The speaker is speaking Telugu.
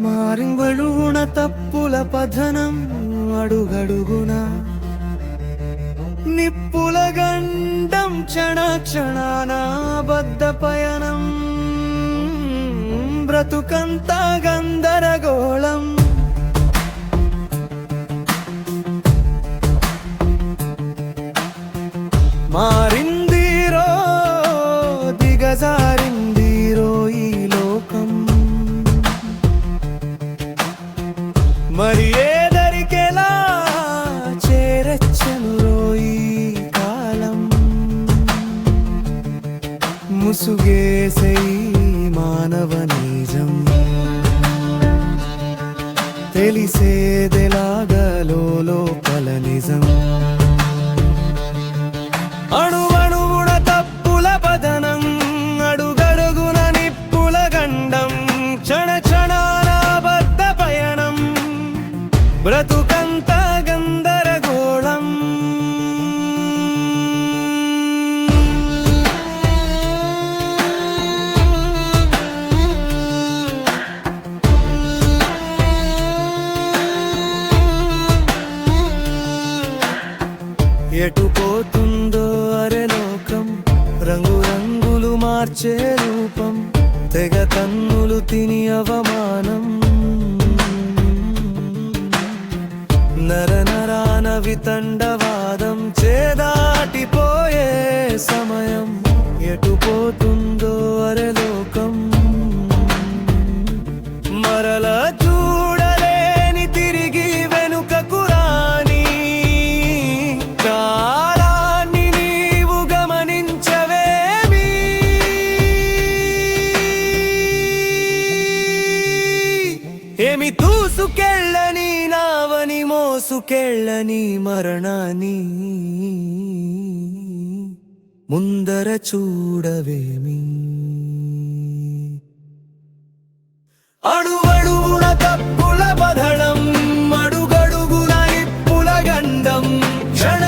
మారింబళూణ తప్పుల పధనం అడుగడుగున నిప్పుల గండం క్షణ క్షణాన బద్ధ పయనం బ్రతుకంతా గందరగోళం మారిందిరో దిగజారిందిరో ఈ లోకం మరి ఏదరికెలా చేరచ్చనురో ఈ కాలం ముసుగేసే మానవ నిజం తెలిసేదెలాగా లోపల నిజం అణువణువున తప్పుల పతనం అడుగడుగున నిప్పుల గండం క్షణ క్షణాన బద్ధ పయనం బ్రతుకంతా గందరగోళం ఎటు పోతుందో అరే లోకం రంగు రంగులు మార్చే రూపం తెగ తన్నులు తిని అవమానం నర నరాన వితండవాదం చేదాటిపోయే సమయం ఎటు పోతుందో అరే లోకం మరల చూడలేని తిరిగి వెనుకకు రాని కాలాన్ని నీవు గమనించవేమి ఏమి దూసుకెళ్ళని నావని మోసుకెళ్ళని మరణాన్ని ముందర చూడవేమి అడుగడుగున తప్పుల బధడం అడుగడుగున నిప్పుల గండం క్షణ